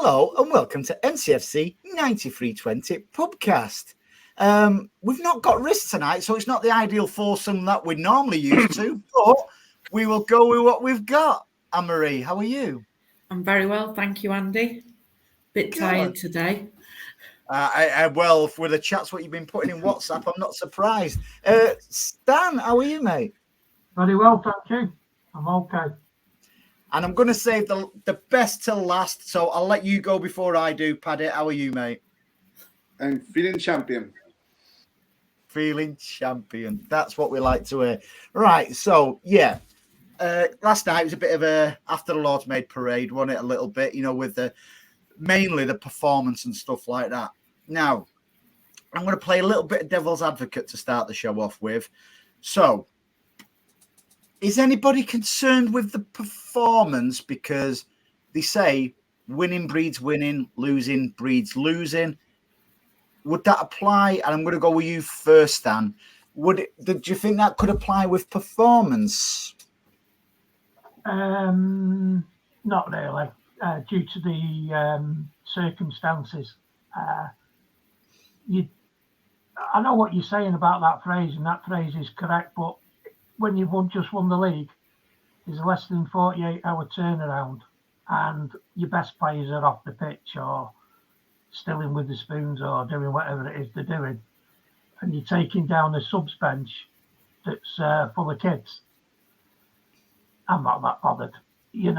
Hello and welcome to MCFC 9320 PUBcast. We've not got Riz tonight, so it's not the ideal foursome that we're normally used to, but we will go with what we've got. Anne-Marie, how are you? I'm very well, thank you, Andy. Bit tired today. Well, with the chats what you've been putting in WhatsApp, I'm not surprised. Stan, how are you, mate? Very well, thank you. I'm okay. And I'm going to save the best till last, so I'll let you go before I do. Paddy, how are you, mate? I'm feeling champion. Feeling champion. That's what we like to hear. Right, so, yeah. Last night was a bit of a after the Lord's Made parade, wasn't it? A little bit, with mainly the performance and stuff like that. Now, I'm going to play a little bit of devil's advocate to start the show off with. So, is anybody concerned with the performance? Because they say winning breeds winning, losing breeds losing. Would that apply? And I'm going to go with you first, Stan. Do you think that could apply with performance? Not really, due to the circumstances. I know what you're saying about that phrase, and that phrase is correct, but when you've just won the league, there's less than 48-hour turnaround, and your best players are off the pitch or still in with the spoons or doing whatever it is they're doing, and you're taking down a subs bench that's full of kids. I'm not that bothered. We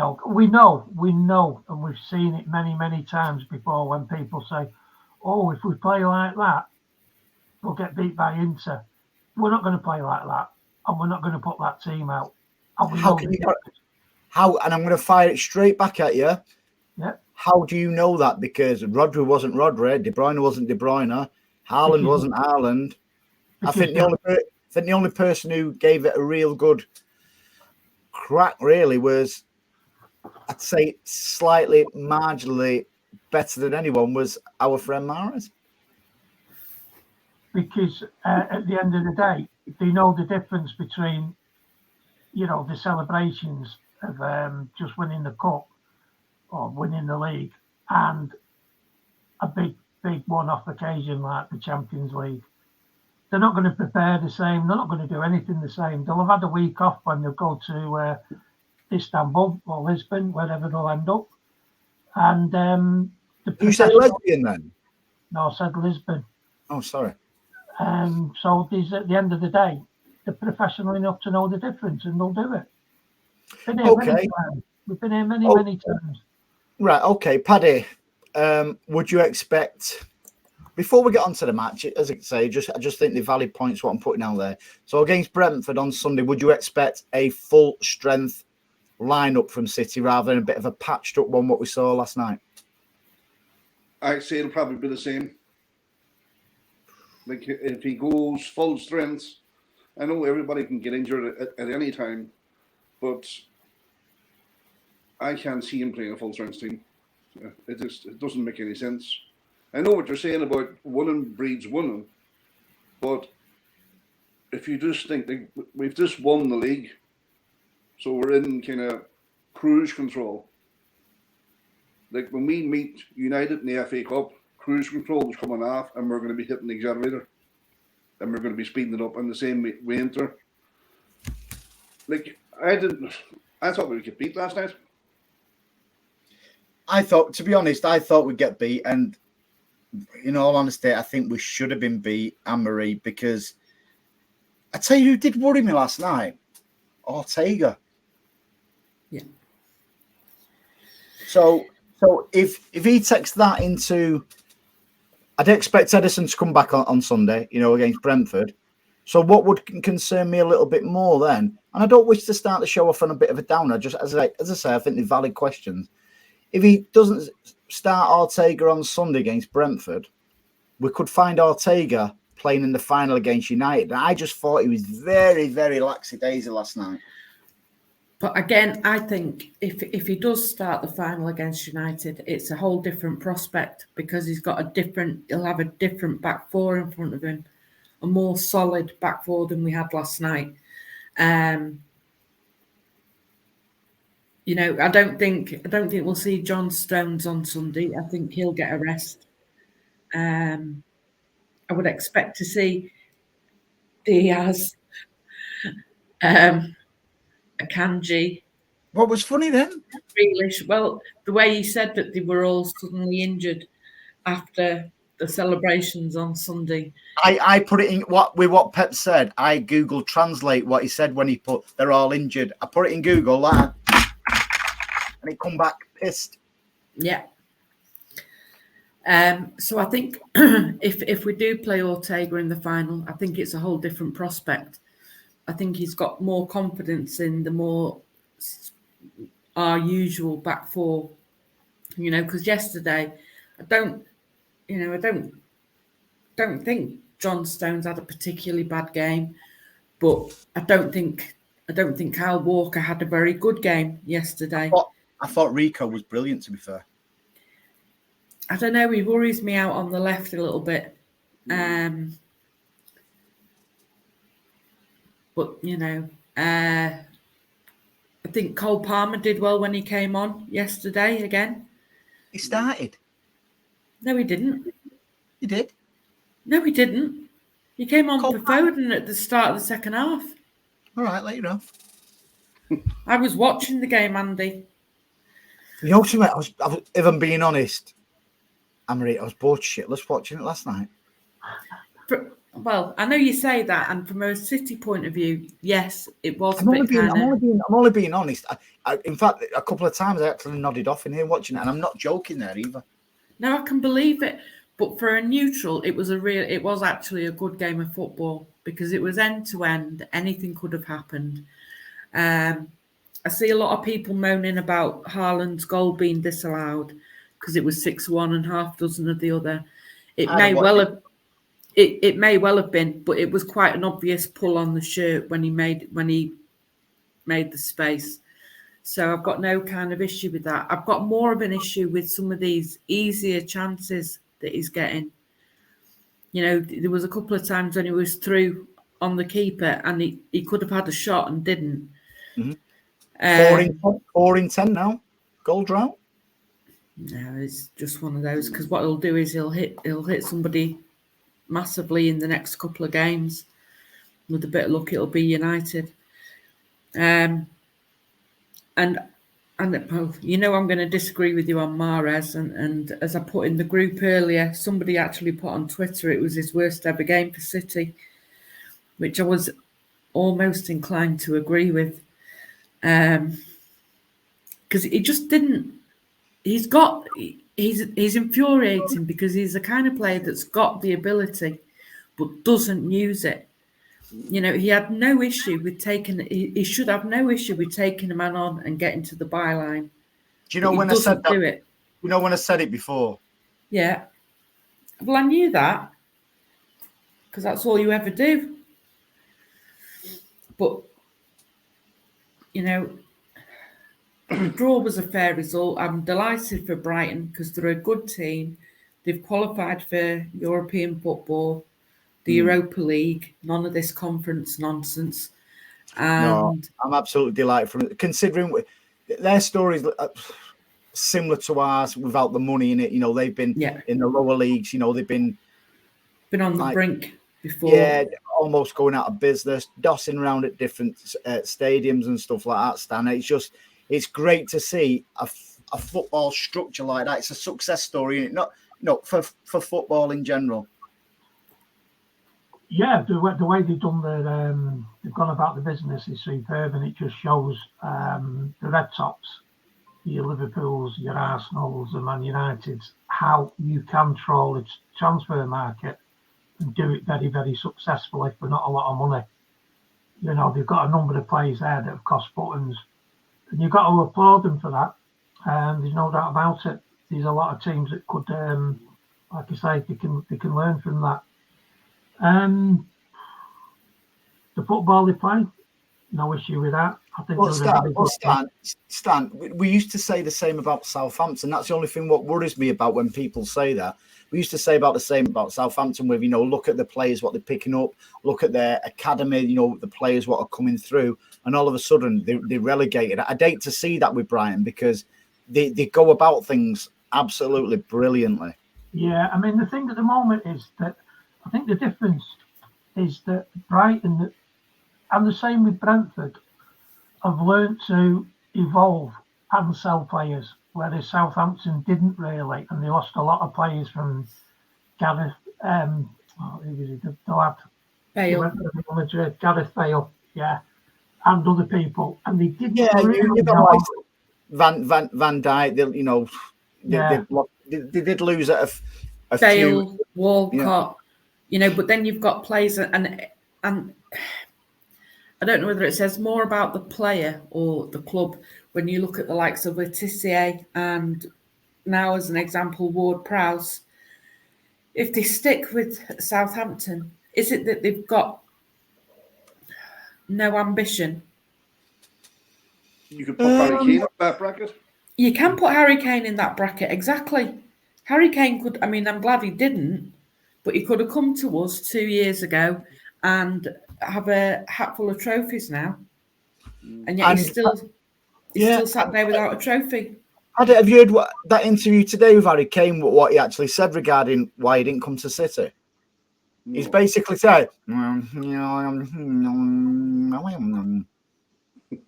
know, and we've seen it many, many times before when people say, oh, if we play like that, we'll get beat by Inter. We're not going to play like that, and we're not going to put that team out. And we know and I'm going to fire it straight back at you. Yeah. How do you know that? Because Rodri wasn't Rodri, De Bruyne wasn't De Bruyne, Haaland wasn't Haaland. I think the only person who gave it a real good crack really was, I'd say slightly marginally better than anyone, was our friend Mahrez. Because at the end of the day, they know the difference between, the celebrations of just winning the cup or winning the league and a big one-off occasion like the Champions League. They're not going to prepare the same. They're not going to do anything the same. They'll have had a week off when they'll go to Istanbul or Lisbon, wherever they'll end up. And you said lesbian then? No, I said Lisbon. Oh, sorry. So these, at the end of the day, they're professional enough to know the difference, and they'll do it. Been here many times. We've been here many times. Right. Okay, Paddy. Would you expect? Before we get on to the match, as I say, I just think the valid points what I'm putting out there. So against Brentford on Sunday, would you expect a full strength lineup from City rather than a bit of a patched up one what we saw last night? I'd say it'll probably be the same. Like if he goes full strength, I know everybody can get injured at any time, but I can't see him playing a full strength team. It doesn't make any sense. I know what you're saying about winning breeds winning, but if you just think like, we've just won the league, so we're in kind of cruise control. Like when we meet United in the FA Cup, cruise control is coming off, and we're going to be hitting the accelerator, and we're going to be speeding it up in the same way Inter. Like I thought we would get beat last night. To be honest, I thought we'd get beat, and in all honesty, I think we should have been beat, Anne-Marie, because I tell you who did worry me last night, Ortega. Yeah. So if he takes that into, I'd expect Edison to come back on Sunday, against Brentford. So what would concern me a little bit more then, and I don't wish to start the show off on a bit of a downer, just as I say, I think they're valid questions. If he doesn't start Ortega on Sunday against Brentford, we could find Ortega playing in the final against United. And I just thought he was very, very lackadaisy last night. But again, I think if he does start the final against United, it's a whole different prospect because he'll have a different back four in front of him, a more solid back four than we had last night. I don't think we'll see John Stones on Sunday. I think he'll get a rest. I would expect to see Diaz, Akanji, What was funny then? Grealish. Well, the way he said that they were all suddenly injured after the celebrations on Sunday. I put it in what Pep said. I Google Translate what he said when he put they're all injured. I put it in Google and it come back pissed. Yeah. So I think if we do play Ortega in the final, I think it's a whole different prospect. I think he's got more confidence in the more our usual back four, because yesterday I don't think John Stones had a particularly bad game, but I don't think Kyle Walker had a very good game yesterday. I thought Rico was brilliant, to be fair. I don't know, he worries me out on the left a little bit. But, I think Cole Palmer did well when he came on yesterday again. He started. No, he didn't. He did. No, he didn't. He came on Cole for Foden at the start of the second half. All right, let you know. I was watching the game, Andy. You know something? If I'm being honest, I was bored shitless watching it last night. Well, I know you say that, and from a City point of view, yes, it was I'm only being honest. In fact, a couple of times I actually nodded off in here watching it, and I'm not joking there either. No, I can believe it. But for a neutral, it was actually a good game of football because it was end to end. Anything could have happened. I see a lot of people moaning about Haaland's goal being disallowed because it was 6-1 and half dozen of the other. It may well have been, but it was quite an obvious pull on the shirt when he made the space. So I've got no kind of issue with that. I've got more of an issue with some of these easier chances that he's getting. There was a couple of times when he was through on the keeper and he could have had a shot and didn't. Mm-hmm. 4 in 10 now. Goal drought. No, it's just one of those because what he'll do is he'll hit somebody massively in the next couple of games. With a bit of luck, it'll be United. And I'm going to disagree with you on Mahrez. And as I put in the group earlier, somebody actually put on Twitter it was his worst ever game for City, which I was almost inclined to agree with. Because he just didn't. He's infuriating because he's the kind of player that's got the ability but doesn't use it. He had no issue with he should have no issue with taking a man on and getting to the byline. Do you know when I said that? Do it. You know when I said it before? Yeah. Well, I knew that because that's all you ever do. But, the draw was a fair result. I'm delighted for Brighton because they're a good team. They've qualified for European football, the Europa League, none of this conference nonsense. No, I'm absolutely delighted from it. Considering their stories similar to ours without the money in it. They've been in the lower leagues. They've been on the brink before. Yeah, almost going out of business, dossing around at different stadiums and stuff like that, Stan. It's great to see a football structure like that. It's a success story, not for football in general. Yeah, the way they've done they've gone about the business is superb, and it just shows the Red Tops, your Liverpools, your Arsenals, and Man Uniteds, how you can troll the transfer market and do it very, very successfully for not a lot of money. They've got a number of players there that have cost buttons, and you've got to applaud them for that. There's no doubt about it. There's a lot of teams that could, like I say, they can learn from that. The football they play, no issue with that. I think Well, they're a very good team. Stan, we used to say the same about Southampton. That's the only thing what worries me about when people say that. We used to say about the same about Southampton with, look at the players, what they're picking up, look at their academy, the players, what are coming through, and all of a sudden they're relegated. I'd hate to see that with Brighton because they go about things absolutely brilliantly. Yeah, I mean, the thing at the moment is that I think the difference is that Brighton, and the same with Brentford, have learned to evolve and sell players, whereas Southampton didn't really, and they lost a lot of players from Gareth, who was it, the lad who Bale. went to Real Madrid, Gareth Bale, yeah, and other people, and they didn't Yeah, really you got know. like Van Dijk. Yeah. They did lose at a few. Bale, Walcott, but then you've got players, and I don't know whether it says more about the player or the club when you look at the likes of Letitia and now, as an example, Ward-Prowse. If they stick with Southampton, is it that they've got no ambition? You could put Harry Kane up that bracket. You can put Harry Kane in that bracket, exactly. Harry Kane could, I'm glad he didn't, but he could have come to us 2 years ago and have a hatful of trophies now. And yet he's still sat there without a trophy. Have you heard that interview today with Harry Kane, what he actually said regarding why he didn't come to City? No. He's basically said, and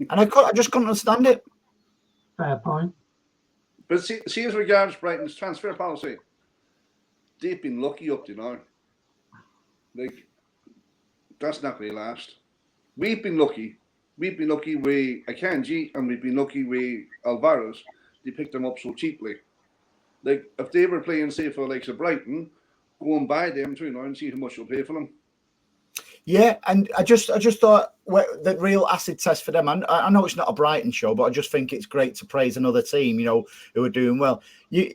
I just couldn't understand it. Fair point. But see as regards Brighton's transfer policy, they've been lucky up to now. Like, that's not going to last. We've been lucky. We've been lucky with Akanji, and we've been lucky with Alvarez. They picked them up so cheaply. Like, if they were playing, say, for like Brighton, go and buy them too now and see how much you'll pay for them. Yeah, and I just thought the real acid test for them. I know it's not a Brighton show, but I just think it's great to praise another team, who are doing well. I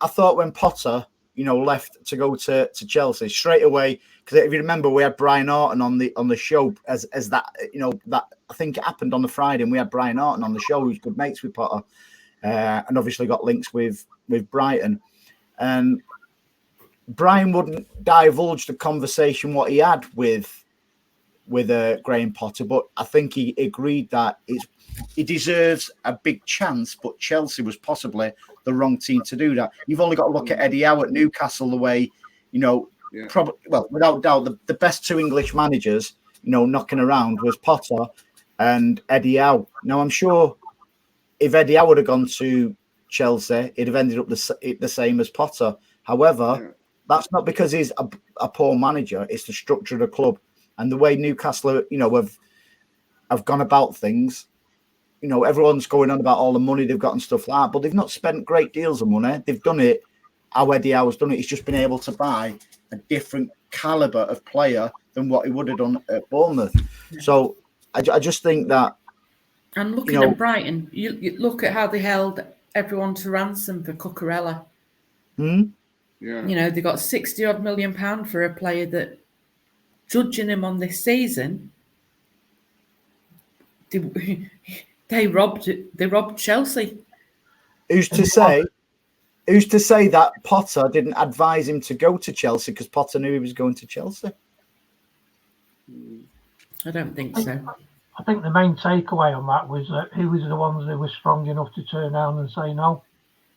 thought when Potter, left to go to Chelsea straight away, because if you remember, we had Brian Orton on the show as that, that I think it happened on the Friday, and we had Brian Orton on the show, who's good mates with Potter, and obviously got links with Brighton, and Brian wouldn't divulge the conversation what he had with Graham Potter, but I think he agreed that he deserves a big chance, but Chelsea was possibly the wrong team to do that. You've only got to look at Eddie Howe at Newcastle, the way, probably, well, without doubt, the best two English managers, knocking around was Potter and Eddie Howe. Now, I'm sure if Eddie Howe would have gone to Chelsea, it'd have ended up the same as Potter. However, that's not because he's a poor manager. It's the structure of the club and the way Newcastle, have gone about things. Everyone's going on about all the money they've got and stuff like that, but they've not spent great deals of money. They've done it how Eddie Howe's done it. He's just been able to buy a different caliber of player than what he would have done at Bournemouth. Yeah. So I just think that. And looking at Brighton, you look at how they held everyone to ransom for Cucurella. Yeah. They got £60-odd million for a player that, judging him on this season, they robbed Chelsea. Who's to say that Potter didn't advise him to go to Chelsea because Potter knew he was going to Chelsea? I don't think so. I think the main takeaway on that was that he was the ones who were strong enough to turn around and say no,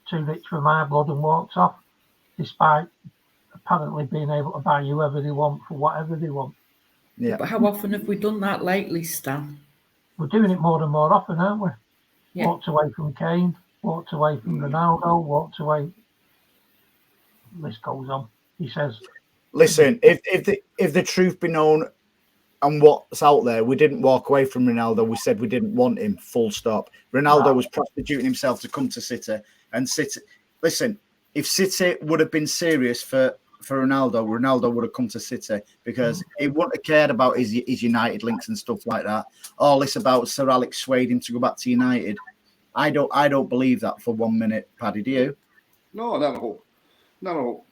too rich for my blood, and walked off, despite apparently being able to buy whoever they want for whatever they want. Yeah. But how often have we done that lately, Stan? We're doing it more and more often, aren't we? Yeah. Walked away from Kane, walked away from Ronaldo, walked away. The list goes on. He says, "Listen, if the truth be known and what's out there, we didn't walk away from Ronaldo. We said we didn't want him. Full stop. Ronaldo was prostituting himself to come to City, and City. Listen, if City would have been serious for Ronaldo would have come to City, because he wouldn't have cared about his United links and stuff like that. All this about Sir Alex swayed him to go back to United. I don't believe that for 1 minute, Paddy. Do you? No, not at all. Not at all.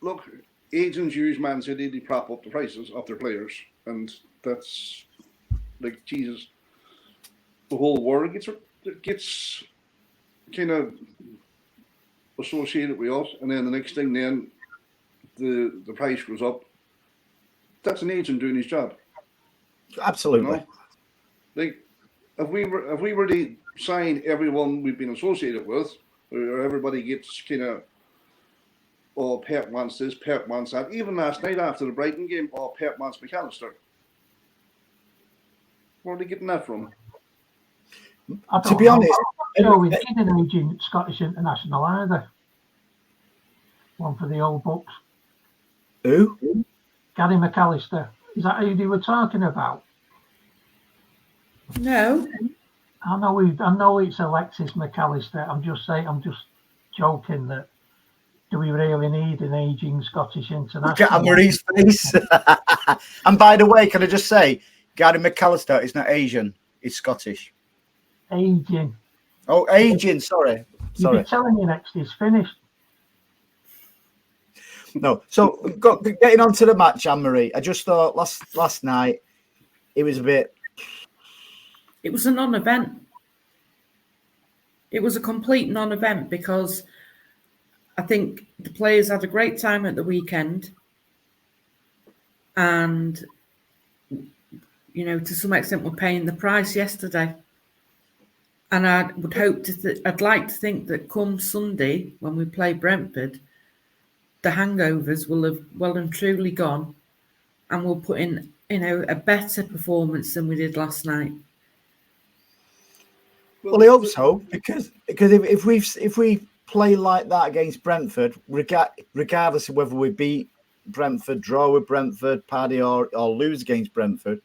Look, agents use Man City to prop up the prices of their players, and that's like Jesus, the whole world gets kind of associated with us, and then the next thing, then the price goes up. That's an agent doing his job. Absolutely. You know? Like if we were to sign everyone we've been associated with, or everybody gets kind of, oh, Pep wants this, Pep wants that. Even last night after the Brighton game, oh, Pep wants McAllister. Where are they getting that from? To be honest, no, we did an agent at Scottish International either. One for the old books. Who? Gary McAllister. Is that who they were talking about? No. I know it's Alexis McAllister. I'm just joking that do we really need an aging Scottish international? Look at Marie's face. And by the way, can I just say, Gary McAllister is not Asian, he's Scottish. Aging. Oh, aging, sorry. You'll be telling me next is finished. No, so getting on to the match, Anne-Marie, I just thought last night it was a bit... It was a non-event. It was a complete non-event because I think the players had a great time at the weekend and, you know, to some extent were paying the price yesterday. And I would hope I'd like to think that come Sunday when we play Brentford, the hangovers will have well and truly gone and we'll put in, you know, a better performance than we did last night. Well, I hope so, because if we play like that against Brentford, regardless of whether we beat Brentford, draw with Brentford, Paddy, or lose against Brentford,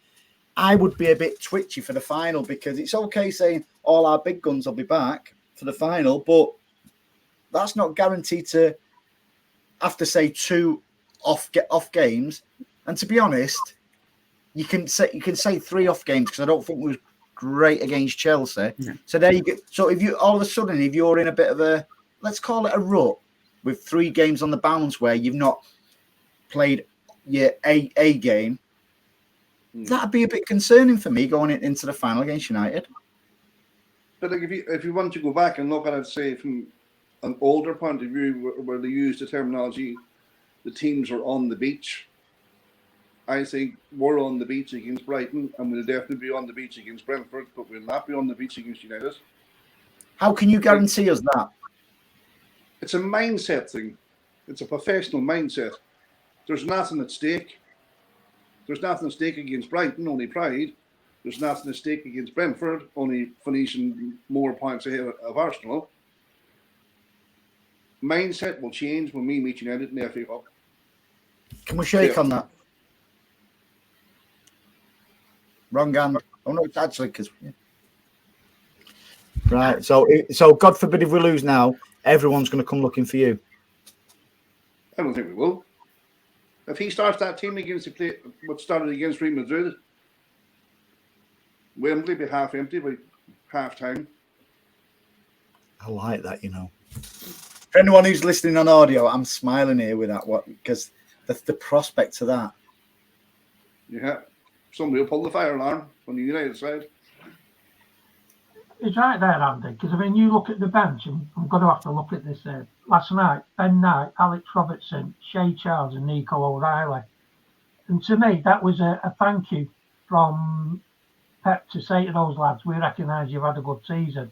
I would be a bit twitchy for the final, because it's okay saying all our big guns will be back for the final, but that's not guaranteed to after say 2 off games. And to be honest, you can say 3 off games, because I don't think we were great against Chelsea. No. So there you go. So if you all of a sudden, if you're in a bit of a, let's call it a rut with 3 games on the bounce where you've not played your a game, that'd be a bit concerning for me going into the final against United. But like if you want to go back and look at it, say from an older point of view, where they use the terminology, the teams are on the beach. I think we're on the beach against Brighton, and we'll definitely be on the beach against Brentford, but we'll not be on the beach against United. How can you guarantee us that? It's a mindset thing. It's a professional mindset. There's nothing at stake. There's nothing at stake against Brighton, only pride. There's nothing at stake against Brentford, only finishing more points ahead of Arsenal. Mindset will change when we meet United in the FA Cup. Can we shake on that? Wrong hand. Oh no, it's actually because. Right. So God forbid if we lose now, everyone's going to come looking for you. I don't think we will. If he starts that team against what started against Real Madrid, Wembley be half empty by half time. I like that, you know. For anyone who's listening on audio, I'm smiling here with that because the prospect of that. Yeah. Somebody will pull the fire alarm on the United side. It's right there, Andy, because I mean, you look at the bench, and I'm going to have to look at this last night. Ben Knight, Alex Robertson, Shea Charles, and Nico O'Reilly. And to me, that was a thank you from Pep to say to those lads, we recognise you've had a good season.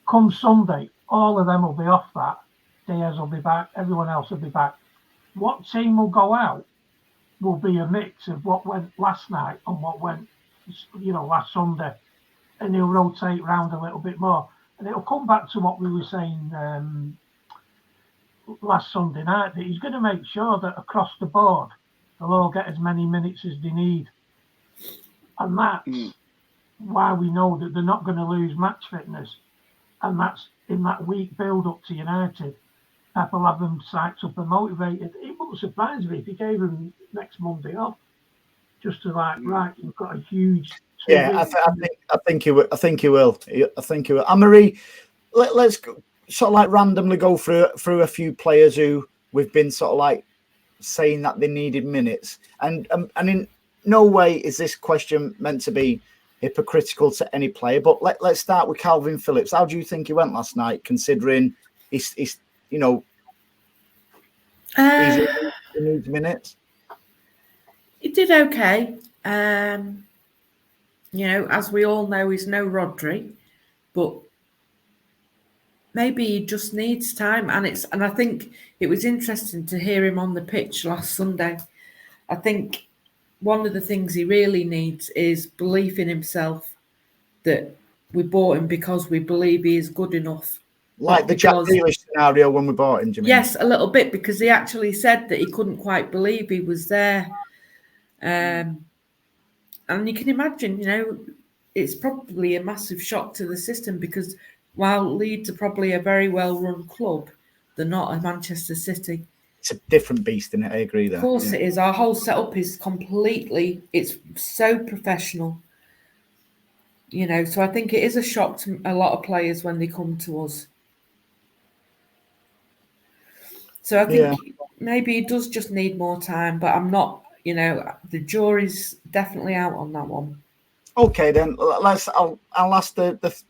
Come Sunday, all of them will be off that. Diaz will be back, everyone else will be back. What team will go out will be a mix of what went last night and what went, last Sunday. And he'll rotate round a little bit more. And it'll come back to what we were saying last Sunday night, that he's going to make sure that across the board, they'll all get as many minutes as they need. And that's why we know that they're not going to lose match fitness. And that's in that week build-up to United. Pep will have them psyched up and motivated. It wouldn't surprise me if he gave them next Monday off. Just to right, you've got a huge... Yeah, I think he will. I think he will. Anne-Marie, let's sort of like randomly go through a few players who we've been sort of like saying that they needed minutes, and in no way is this question meant to be hypocritical to any player. But let's start with Calvin Phillips. How do you think he went last night, considering he's he's in minutes? He did okay. As we all know, he's no Rodri, but maybe he just needs time. And I think it was interesting to hear him on the pitch last Sunday. I think one of the things he really needs is belief in himself, that we bought him because we believe he is good enough. Like the Jack Grealish scenario when we bought him, do you mean? Yes, a little bit, because he actually said that he couldn't quite believe he was there. And you can imagine, it's probably a massive shock to the system, because while Leeds are probably a very well-run club, they're not a Manchester City. It's a different beast, isn't it? I agree there. Of course it is. Our whole setup is it's so professional. So I think it is a shock to a lot of players when they come to us. So I think maybe he does just need more time, but I'm not, the jury's definitely out on that one. Okay, then I'll ask the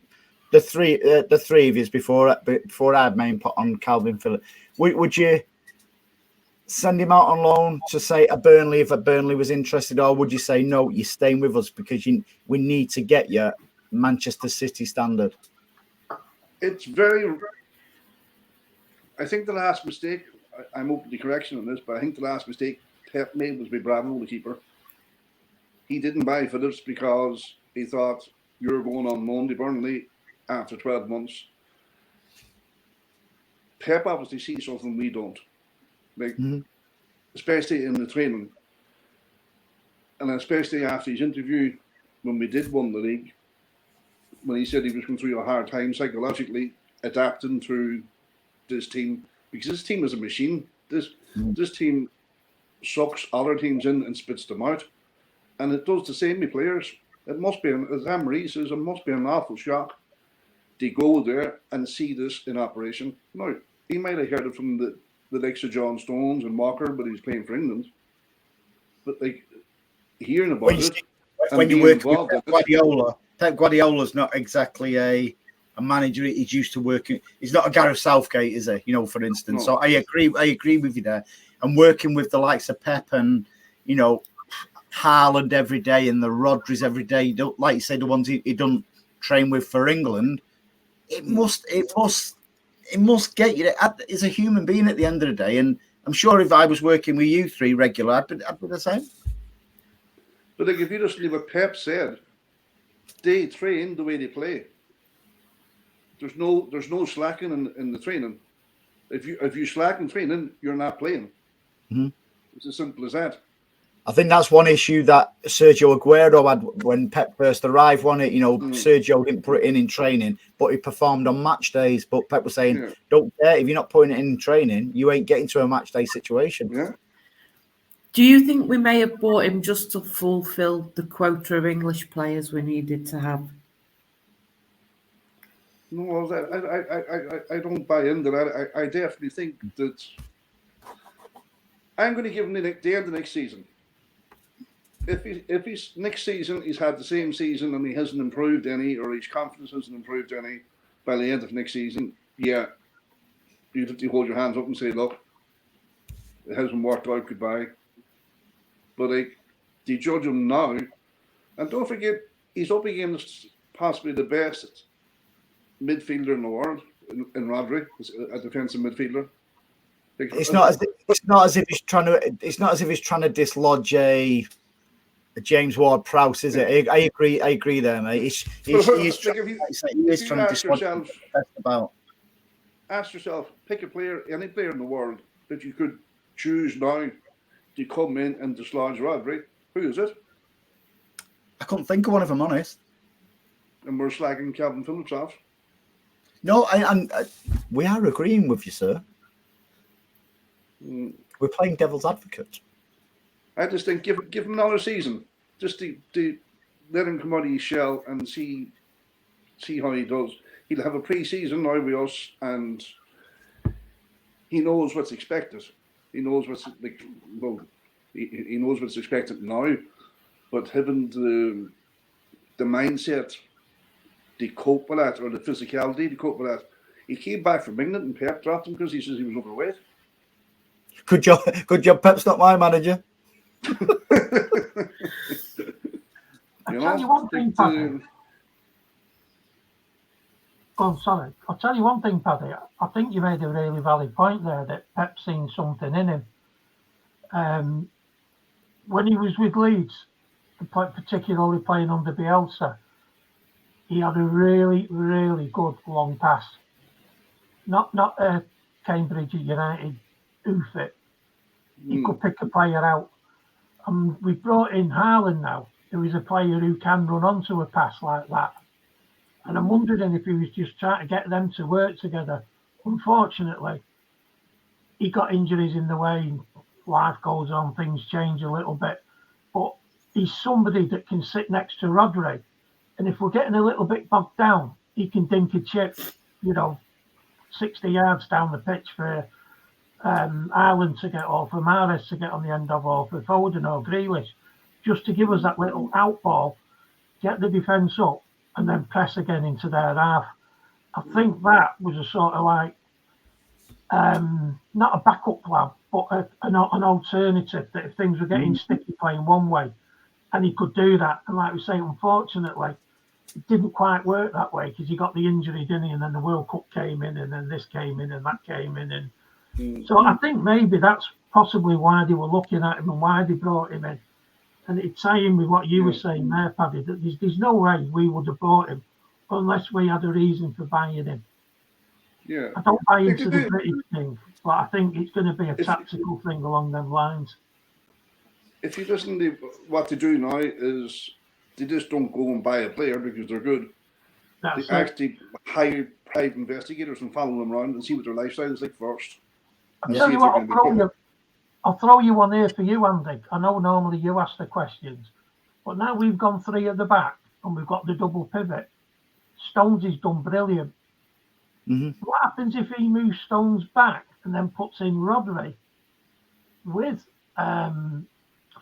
three of you before I had my input on Calvin Phillips. Would you send him out on loan to say a Burnley if a Burnley was interested, or would you say no, you're staying with us because we need to get you Manchester City standard? It's I think the last mistake, I'm open to correction on this, but I think the last mistake Pep made was with Bravo, the keeper. He didn't buy Phillips because he thought you're going on loan to Burnley after 12 months. Pep obviously sees something we don't. Especially in the training. And especially after his interview when we did win the league, when he said he was going through a hard time psychologically adapting to this team, because this team is a machine. This team sucks other teams in and spits them out, and it does the same with players. It must be, as Anne-Marie says, it must be an awful shock to go there and see this in operation. Now, he might have heard it from the likes of John Stones and Walker, but he's playing for England. But hearing about when you work with Guardiola, Pep Guardiola's not exactly a manager. He's used to working. He's not a Gareth Southgate, is he? For instance. No. So I agree with you there. And working with the likes of Pep and Haaland every day and the Rodris every day, like you say, the ones he don't train with for England, it must get you. As a human being at the end of the day, and I'm sure if I was working with you three regular, I'd be the same. But if you just leave what Pep said, they train the way they play. There's no slacking in the training. If you slack in training, you're not playing. Mm-hmm. It's as simple as that. I think that's one issue that Sergio Aguero had when Pep first arrived, wasn't it? Sergio didn't put it in training, but he performed on match days. But Pep was saying, don't care, if you're not putting it in training, you ain't getting to a match day situation. Yeah. Do you think we may have bought him just to fulfill the quota of English players we needed to have? No, I don't buy into that. I definitely think that I'm going to give him the end of next season. If he's next season he's had the same season and he hasn't improved any, or his confidence hasn't improved any by the end of next season, you have to hold your hands up and say, look, it hasn't worked out, goodbye. But they judge him now, and don't forget he's up against possibly the best midfielder in the world in Rodri, a defensive midfielder. It's not as if he's trying to dislodge a James Ward-Prowse, is it? I agree there, mate. He is trying to dislodge about. Ask yourself, pick a player, any player in the world that you could choose now to come in and dislodge Rodri. Who is it? I couldn't think of one, if I'm honest. And we're slagging Calvin Phillips off. No, we are agreeing with you, sir. We're playing devil's advocate. I just think give him another season, just to let him come out of his shell and see how he does. He'll have a pre-season now with us, and he knows what's expected. He knows what's he knows what's expected now, but having the the mindset, to cope with that, or the physicality to cope with that. He came back from England and Pep dropped him because he says he was overweight. Good job. Pep's not my manager. I'll tell you one thing, Paddy. Sorry. I'll tell you one thing, Paddy. I think you made a really valid point there that Pep's seen something in him. When he was with Leeds, particularly playing under Bielsa, he had a really, really good long pass. Not a Cambridge United oof it. He could pick a player out. And we brought in Haaland now, who is a player who can run onto a pass like that. And I'm wondering if he was just trying to get them to work together. Unfortunately, he got injuries in the way. Life goes on, things change a little bit. But he's somebody that can sit next to Rodri. And if we're getting a little bit bogged down, he can dink a chip, 60 yards down the pitch for Ireland to get, or for Mahrez to get on the end of, or for Foden or Grealish, just to give us that little out ball, get the defence up, and then press again into their half. I think that was a sort of like, not a backup plan, but an alternative, that if things were getting sticky playing one way, and he could do that. And like we say, unfortunately, it didn't quite work that way because he got the injury, didn't he? And then the World Cup came in, and then this came in, and that came in. And so I think maybe that's possibly why they were looking at him and why they brought him in. And it's tying with what you were saying there, Paddy, that there's no way we would have bought him unless we had a reason for buying him. Yeah. I don't buy into the British thing, but I think it's going to be a tactical thing along them lines. If you listen to what they do now is they just don't go and buy a player because they're good. They actually hire private investigators and follow them around and see what their lifestyle is like first. I'll tell you what, I'll throw you one here for you, Andy. I know normally you ask the questions, but now we've gone 3 at the back and we've got the double pivot. Stones has done brilliant. What happens if he moves Stones back and then puts in Rodri with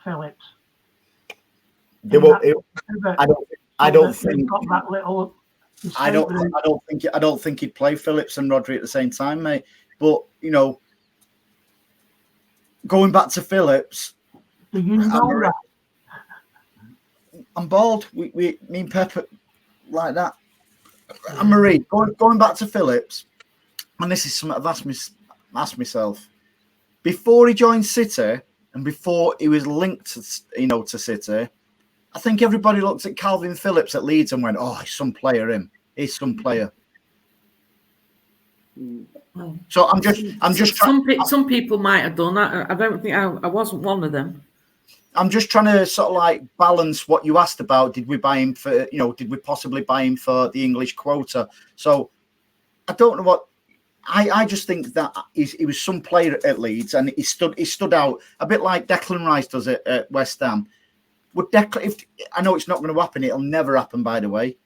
Phillips? I don't think got that little. I don't think he'd play Phillips and Rodri at the same time, mate. But going back to Phillips, do you know that? I'm bald. Me and Pepper like that. And Marie, going back to Phillips, and this is something I've asked myself before he joined City and before he was linked to City. I think everybody looked at Calvin Phillips at Leeds and went, "Oh, he's some player. He's some player." So I'm just trying. Some people might have done that. I don't think I wasn't one of them. I'm just trying to sort of like balance what you asked about. Did we buy him for, did we possibly buy him for the English quota? So I don't know what, I just think that he was some player at Leeds and he stood out a bit like Declan Rice does at West Ham. Would Declan, I know it's not going to happen, it'll never happen, by the way.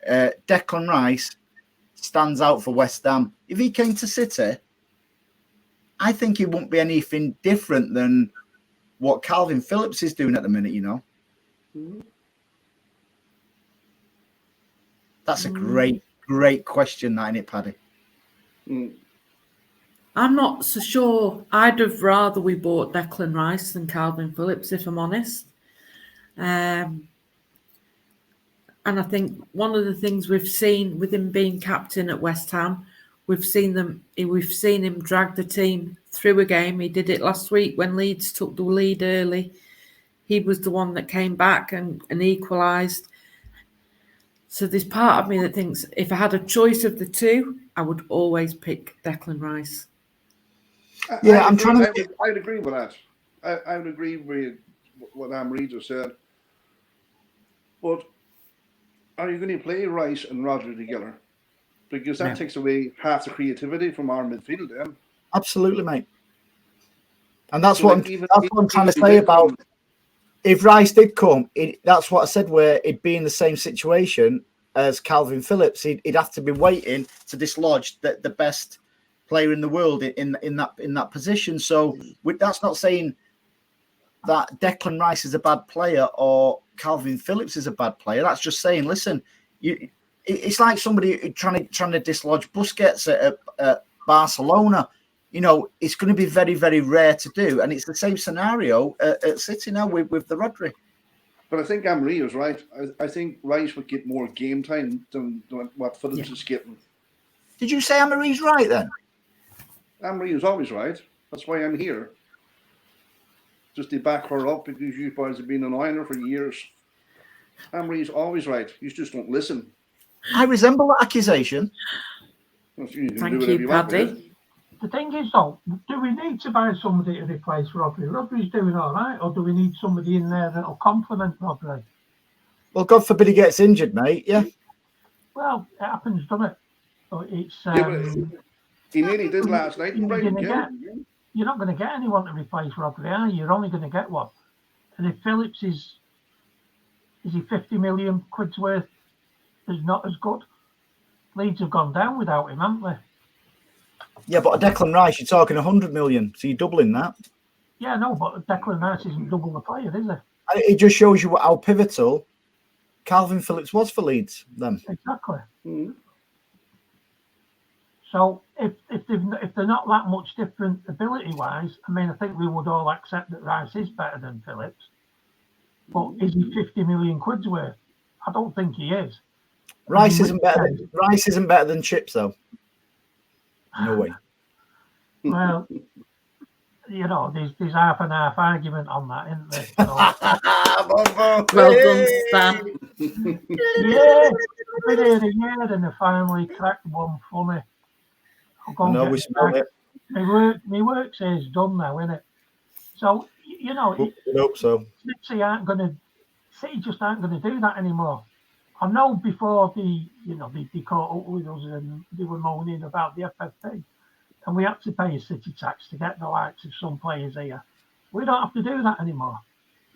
Declan Rice stands out for West Ham. If he came to City, I think he wouldn't be anything different than what Calvin Phillips is doing at the minute, That's a great question, that, isn't it, Paddy? I'm not so sure. I'd have rather we bought Declan Rice than Calvin Phillips, if I'm honest. And I think one of the things we've seen with him being captain at West Ham, we've seen him drag the team through a game. He did it last week when Leeds took the lead early. He was the one that came back and equalised. So there's part of me that thinks if I had a choice of the two, I would always pick Declan Rice. Yeah, I'd agree with that. I would agree with what Anne-Marie just said. But are you going to play Rice and Rodri together? Because that takes away half the creativity from our midfield then. Absolutely, mate. And that's what I'm trying to say about if Rice did come, that's what I said, where it'd be in the same situation as Calvin Phillips. He'd have to be waiting to dislodge the best player in the world in that position. So that's not saying that Declan Rice is a bad player or Calvin Phillips is a bad player. That's just saying, listen, it's like somebody trying to dislodge Busquets at Barcelona. You know, it's going to be very, very rare to do. And it's the same scenario at City now with the Rodri. But I think Emery is right. I think Rice would get more game time than what Phillips is getting. Did you say Emery's right then? Emery is always right. That's why I'm here. Just to back her up because you boys have been annoying her for years. Emery's always right. You just don't listen. I resemble that accusation. Thank you, Paddy. The thing is, though, do we need to buy somebody to replace Rodri? Rodri's doing all right, or do we need somebody in there that'll complement Rodri? Well, God forbid he gets injured, mate. Yeah. Well, it happens, doesn't it? But it's. He nearly did last night. You're not going to get anyone to replace Rodri, are you? You're only going to get one. And if Phillips is he 50 million quid's worth, is not as good. Leeds have gone down without him, haven't they? Yeah, but a Declan Rice, you're talking 100 million, so you're doubling that. Yeah, no, but Declan Rice isn't double the player, is he? It just shows you how pivotal Calvin Phillips was for Leeds then. Exactly. Mm-hmm. So if they're not that much different ability-wise, I mean, I think we would all accept that Rice is better than Phillips. But is he 50 million quid's worth? I don't think he is. Rice isn't better than Chips, though. No way. Well, you know, there's half and half argument on that, isn't there? So, well done, Stan. yeah, I've been here a year and I finally cracked one funny. I'll go and get it back. My work says done now, innit? So, you know, I hope so. City just aren't going to do that anymore. I know before they caught up with us and they were moaning about the FFP, and we had to pay a city tax to get the likes of some players here. We don't have to do that anymore.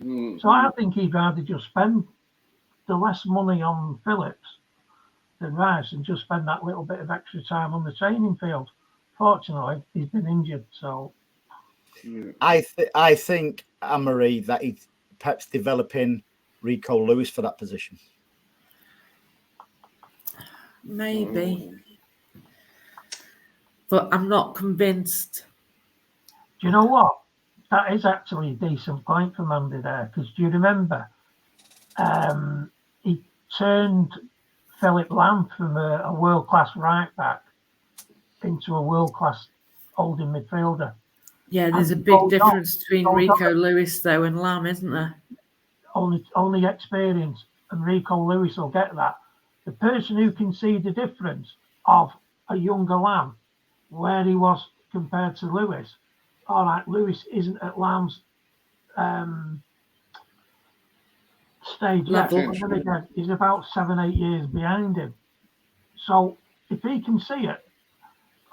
Mm-hmm. So I think he'd rather just spend the less money on Phillips than Rice and just spend that little bit of extra time on the training field. Fortunately, he's been injured, so. I think Emery that he's perhaps developing Rico Lewis for that position. Maybe. But I'm not convinced. Do you know what? That is actually a decent point from Andy there, because do you remember he turned Philip Lamb from a world-class right-back into a world-class holding midfielder. Yeah, there's a big difference between Rico Lewis, though, and Lamb, isn't there? Only experience, and Rico Lewis will get that. The person who can see the difference of a younger Lamb, where he was compared to Lewis, all right, Lewis isn't at Lamb's stage yet, but then again, he's about 7-8 years behind him. So if he can see it,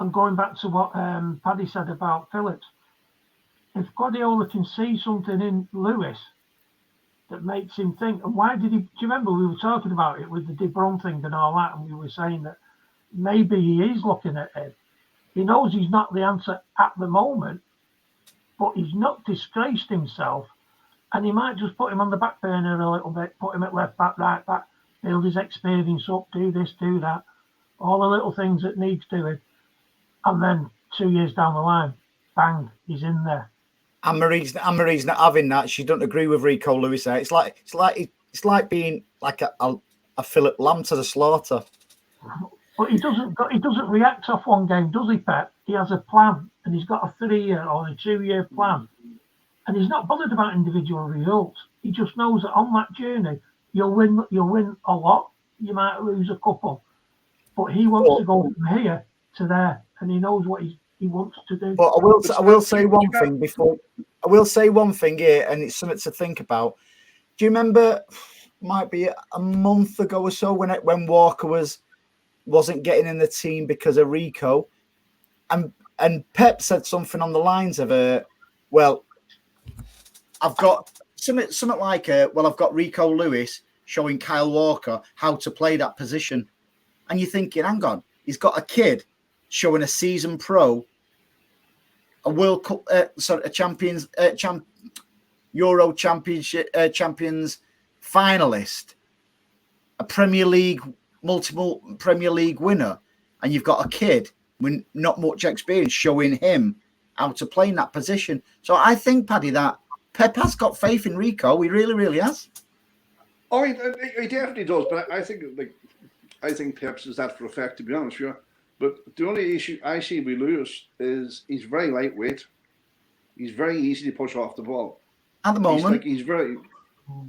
and going back to what Paddy said about Phillips, if Guardiola can see something in Lewis that makes him think, and why did he? Do you remember we were talking about it with the De Bruyne thing and all that, and we were saying that maybe he is looking at it. He knows he's not the answer at the moment, but he's not disgraced himself, and he might just put him on the back burner a little bit, put him at left back, right back, build his experience up, do this, do that, all the little things that needs doing, and then 2 years down the line, bang, he's in there. Anne-Marie's not having that. She doesn't agree with Rico Lewis there. It's like being like a Philip Lamb to the slaughter. But he doesn't react off one game, does he, Pep? He has a plan, and he's got a 3-year or a 2-year plan, and he's not bothered about individual results. He just knows that on that journey, you'll win a lot. You might lose a couple, but he wants to go from here to there, and he knows what he wants to do. But I will say one thing before. I will say one thing here, and it's something to think about. Do you remember? Might be a month ago or so when Walker wasn't getting in the team because of Rico, and Pep said something on the lines of well, I've got something like I've got Rico Lewis showing Kyle Walker how to play that position, and you're thinking, hang on, he's got a kid showing a seasoned pro, a World Cup, a Champions, Euro champions finalist, a multiple Premier League winner, and you've got a kid with not much experience showing him how to play in that position. So I think, Paddy, that Pep has got faith in Rico. He really, really has. Oh, he definitely does. But I think Pep says that for a fact, to be honest with you. But the only issue I see with Lewis is he's very lightweight. He's very easy to push off the ball. At the moment.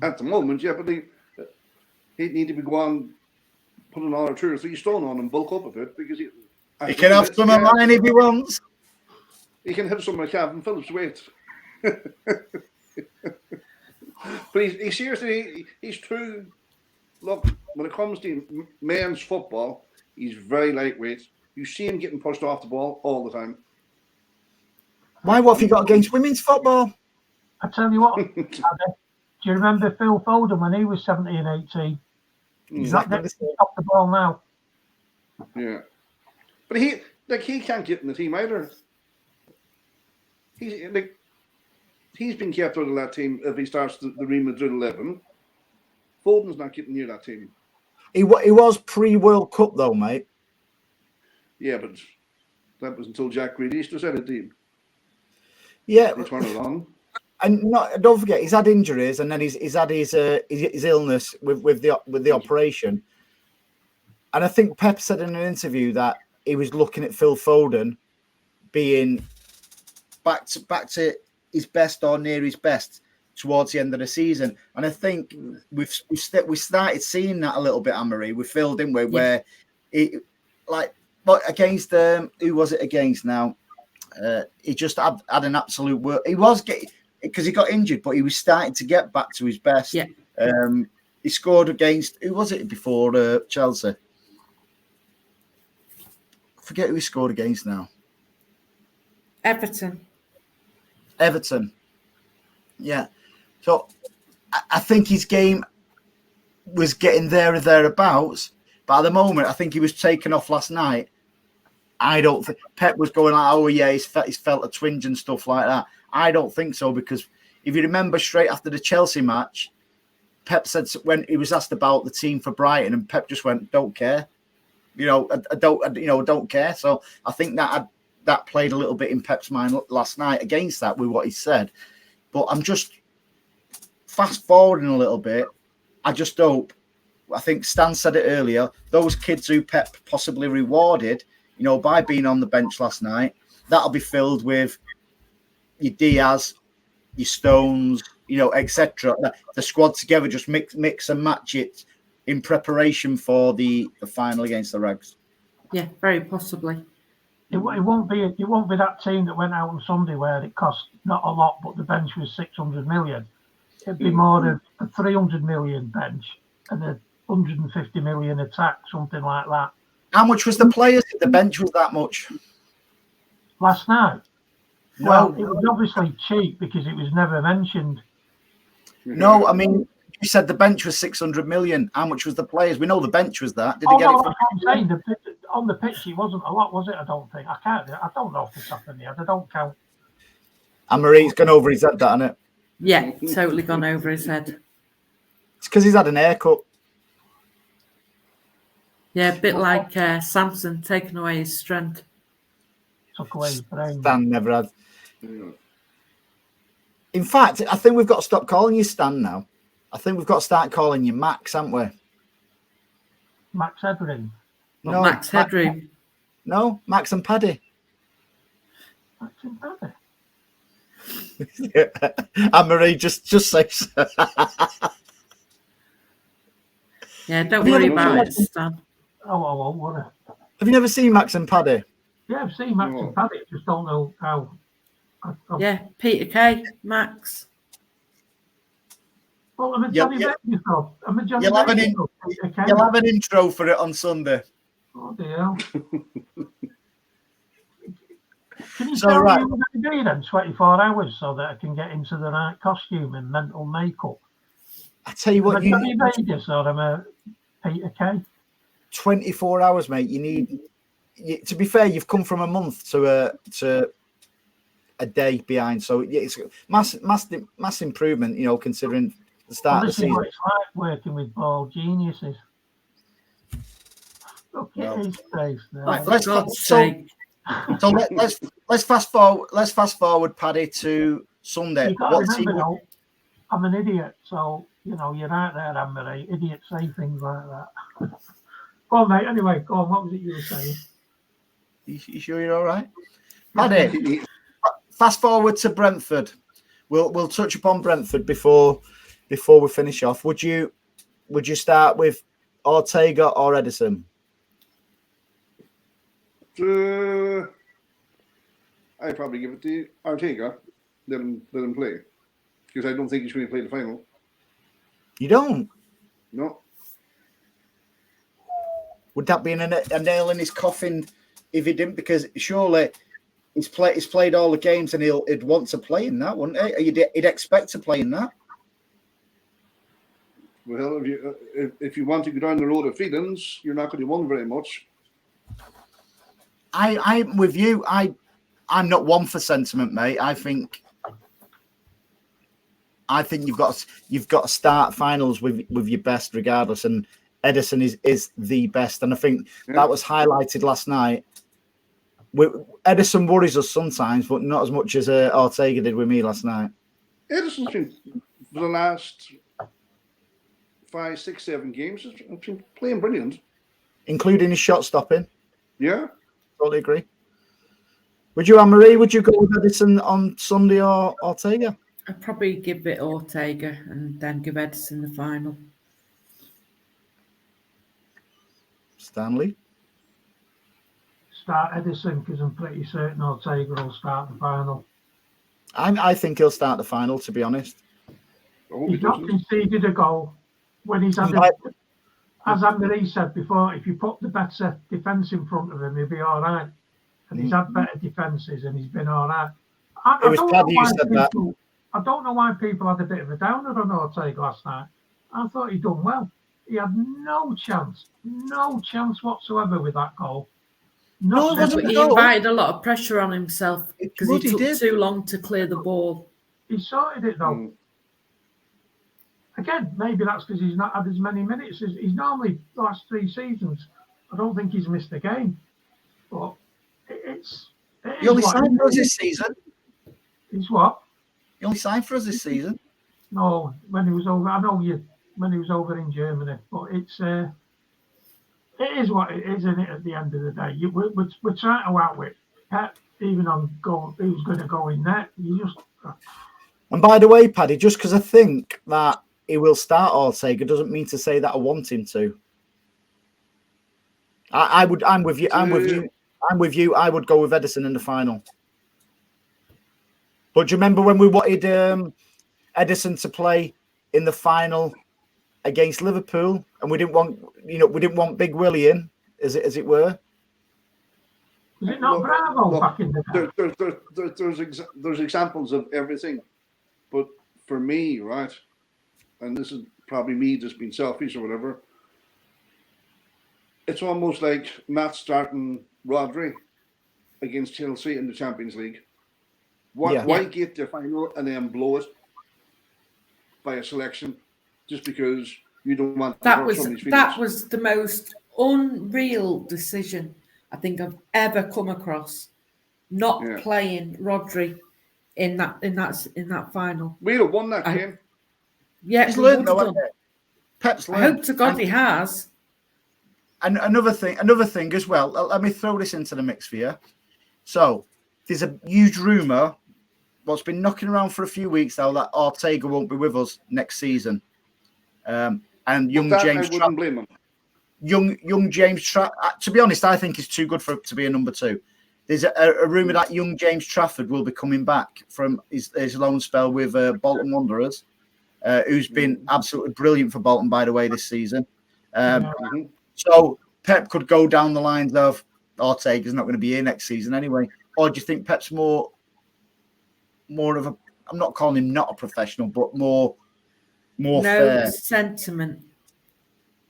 At the moment, yeah, but he'd need to be going, put another 2 or 3 stone on and bulk up a bit, because he can have some of mine if he wants. He can have some of Calvin Phillips' weight. But he's seriously, he's too, look, when it comes to men's football, he's very lightweight. You see him getting pushed off the ball all the time. Why? What have you got against women's football? I tell you what, do you remember Phil Foden when he was 17, 18? He's not getting off the ball now. Yeah. But he can't get in the team either. He's been kept out of that team if he starts the Real Madrid 11. Foden's not getting near that team. He was pre-World Cup though, mate. Yeah, but that was until Jack Grealish was at a team. Yeah. They turned it on. And don't forget, he's had injuries, and then he's had his illness with the operation. And I think Pep said in an interview that he was looking at Phil Foden being back to his best or near his best towards the end of the season. And I think we started seeing that a little bit, Anne-Marie, with Phil, didn't we? Where he, like, against who was it against now? He just had an absolute work. He was getting, because he got injured, but he was starting to get back to his best. Yeah. He scored against, who was it before Chelsea? I forget who he scored against now. Everton. Yeah. So I think his game was getting there or thereabouts, but at the moment, I think he was taken off last night. I don't think Pep was going like, oh yeah, he's felt a twinge and stuff like that. I don't think so, because if you remember, straight after the Chelsea match, Pep said when he was asked about the team for Brighton, and Pep just went, "Don't care," I don't care. So I think that played a little bit in Pep's mind last night against that with what he said. But I'm just fast forwarding a little bit. I just hope. I think Stan said it earlier. Those kids who Pep possibly rewarded, by being on the bench last night, that'll be filled with your Diaz, your Stones, etc. The squad together, just mix and match it in preparation for the final against the Rags. Yeah, very possibly. It won't be that team that went out on Sunday where it cost not a lot, but the bench was 600 million. It'd be more of a 300 million bench and a 150 million attack, something like that. How much was the players? The bench was that much last night. No. Well, it was obviously cheap because it was never mentioned. No, I mean, you said the bench was 600 million. How much was the players? We know the bench was that. Did he get it from? I'm saying on the pitch, it wasn't a lot, was it? I don't think. I don't know if it's up in the head. I don't count. Anne-Marie's gone over his head, that, isn't it? Yeah, totally gone over his head. It's because he's had an haircut. Yeah, a bit like Samson taking away his strength. Took away his brain. Stan never had. In fact, I think we've got to stop calling you Stan now. I think we've got to start calling you Max, haven't we? Max Headroom. No, Max Headroom. No, Max and Paddy. Max and Paddy. Anne-Marie, just say so. Yeah, don't worry about it, Stan. Oh, I won't worry. Have you never seen Max and Paddy? Yeah, I've seen Max and Paddy. Just don't know how. Yeah, Peter Kay, Max. Well, I'm a Johnny Baby club. I'm a Johnny You'll have Baby club. You'll have an intro for it on Sunday. Oh dear. Can you So, tell right. me what I'm going to do then 24 hours so that I can get into the right costume and mental makeup? I tell you what, I'm a Johnny Vegas or I'm a Peter Kay. 24 hours, mate. You need. To be fair, you've come from a month to a day behind. So it's mass improvement, considering the start of the This is season. what it's like working with ball geniuses. Look at his face there. Right, For God's sake. So let's fast forward. Let's fast forward, Paddy, to Sunday. You've got to remember, though, I'm an idiot, so you're out there, Anne-Marie. Idiots say things like that. Go on, mate. Anyway, go on. What was it you were saying? You sure you're all right, Paddy? Fast forward to Brentford. We'll touch upon Brentford before we finish off. Would you start with Ortega or Edison? I'd probably give it to Ortega. Let him play, because I don't think he's going to play the final. You don't? No. Would that be a nail in his coffin if he didn't? Because surely he's played all the games and he'd want to play in that, wouldn't he? He'd expect to play in that. Well, if you want to go down the road of feelings, you're not going to win very much. I'm with you. I'm not one for sentiment, mate. I think you've got to start finals with your best regardless, and Edison is the best, and I think that was highlighted last night. Edison worries us sometimes, but not as much as Ortega did with me last night. Edison's been, for the last 5, 6, 7 games, has been playing brilliant, including his shot stopping. Yeah, totally agree. Would you, Anne-Marie? Would you go with Edison on Sunday or Ortega? I'd probably give it Ortega and then give Edison the final. Stanley? Start Edison, because I'm pretty certain Ortega will start the final. I think he'll start the final, to be honest. He's not conceded a goal when he's had as Anne-Marie said before, if you put the better defence in front of him, he'll be all right. And he's had better defences and he's been all right. I don't know why people had a bit of a downer on Ortega last night. I thought he'd done well. He had no chance whatsoever with that goal. He invited a lot of pressure on himself because he took too long to clear the ball. He sorted it though. Again, maybe that's because he's not had as many minutes as he's normally the last 3 seasons. I don't think he's missed a game. But he only signed for us this season. He's what? He only signed for us this season. No, when he was over, I know when he was over in Germany, but it is what it is, isn't it? At the end of the day, we're trying to outwit Pep, even on goal. Who's going to go in there? And by the way, Paddy, just because I think that he will start Ortega doesn't mean to say that I want him to. I'm with you. I would go with Edison in the final. But do you remember when we wanted Edison to play in the final against Liverpool, and we didn't want Big Willie in, as it were? Was it not Bravo back in the day? There's examples of everything, but for me, right, and this is probably me just being selfish or whatever, it's almost like Matt starting Rodri against Chelsea in the Champions League. Why get the final and then blow it by a selection just because you don't want that was the most unreal decision I think I've ever come across. Not playing Rodri in that final. We'd have won that game. Yeah, he's learned though. Pep's learned. I hope to God he has. And another thing as well. Let me throw this into the mix for you. So there's a huge rumor what's been knocking around for a few weeks now that Ortega won't be with us next season. And young James Trafford. Young James Trafford. To be honest, I think he's too good to be a number 2. There's a rumor that young James Trafford will be coming back from his loan spell with Bolton Wanderers, who's been absolutely brilliant for Bolton, by the way, this season. So Pep could go down the lines of Ortega's not going to be here next season anyway. Or do you think Pep's more of a, I'm not calling him not a professional, but more fair? No sentiment.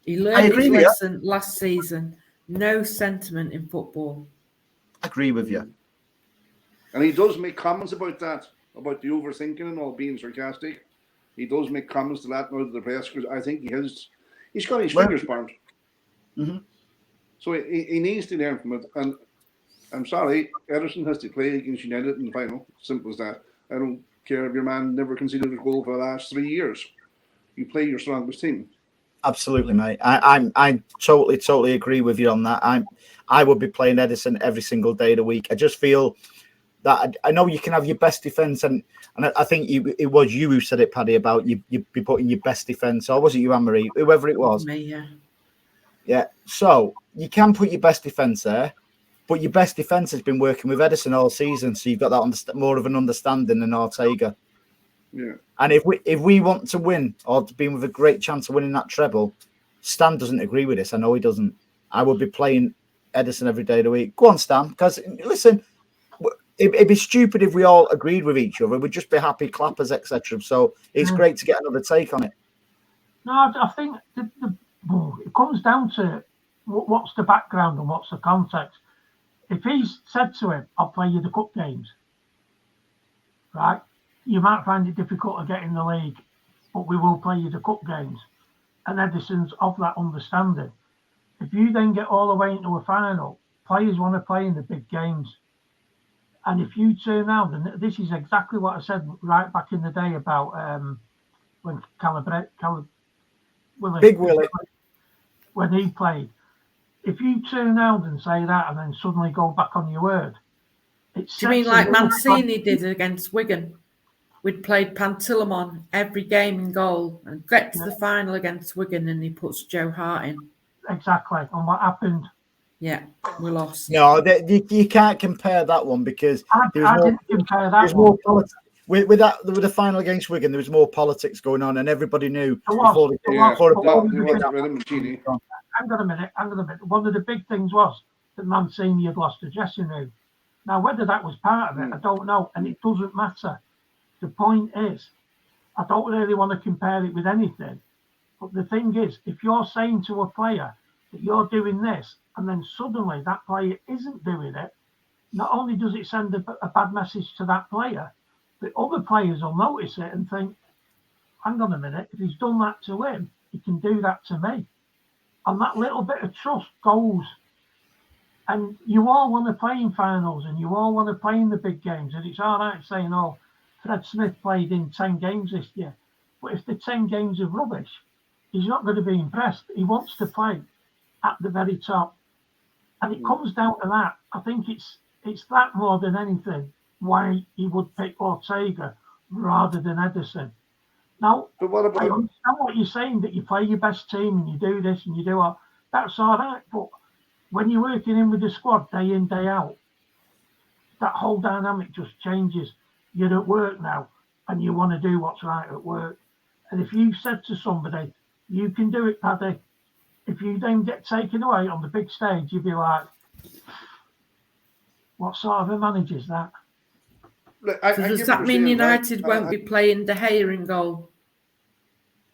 He learned his lesson last season. No sentiment in football. I agree with you. And he does make comments about that, about the overthinking and all, being sarcastic. He does make comments to that out of the press because I think he's got his fingers burnt. Mm-hmm. So he needs to learn from it. And I'm sorry, Ederson has to play against United in the final. Simple as that. I don't care if your man never conceded a goal for the last 3 years. You play your strongest team. Absolutely, mate. I totally agree with you on that. I would be playing Ederson every single day of the week. I just feel that I know you can have your best defense, and I think it was you who said it, Paddy, about you'd be putting your best defense, or was it you, Anne-Marie? Whoever it was. Me, yeah. Yeah. So you can put your best defense there, but your best defense has been working with Ederson all season, so you've got that more of an understanding than Ortega. Yeah. And if we want to win or to be with a great chance of winning that treble, Stan doesn't agree with this. I know he doesn't. I would be playing Ederson every day of the week. Go on, Stan, because listen, it'd be stupid if we all agreed with each other. We'd just be happy clappers, etc. So it's great to get another take on it. No, I think it comes down to what's the background and what's the context. If he's said to him, I'll play you the cup games, right? You might find it difficult to get in the league, but we will play you the cup games. And Ederson's of that understanding. If you then get all the way into a final, players want to play in the big games. And if you turn out, and this is exactly what I said right back in the day about when Big Willie, when he played. If you turn out and say that and then suddenly go back on your word, do you mean like Mancini did against Wigan? We'd played Pantilimon every game in goal and get to the final against Wigan and he puts Joe Hart in. Exactly. And what happened? Yeah, we lost. No, you can't compare that one because I didn't compare that one. With the final against Wigan, there was more politics going on, and everybody knew Hang on a minute. One of the big things was that Mancini had lost the dressing room. Now, whether that was part of it, I don't know, and it doesn't matter. The point is, I don't really want to compare it with anything. But the thing is, if you're saying to a player that you're doing this, and then suddenly that player isn't doing it, not only does it send a bad message to that player, but other players will notice it and think, hang on a minute, if he's done that to him, he can do that to me. And that little bit of trust goes. And you all want to play in finals and you all want to play in the big games. And it's all right saying, oh, Fred Smith played in 10 games this year. But if the 10 games are rubbish, he's not going to be impressed. He wants to play at the very top. And it comes down to that. I think it's that more than anything why he would pick Ortega rather than Ederson. Now, but what about... I understand what you're saying, that you play your best team and you do this and you do all. That's all right. But when you're working in with the squad day in, day out, that whole dynamic just changes. You're at work now and you want to do what's right at work. And if you said to somebody, you can do it, Paddy, if you then get taken away on the big stage, you'd be like, what sort of a manager is that? Does that mean United won't be playing De Gea in goal?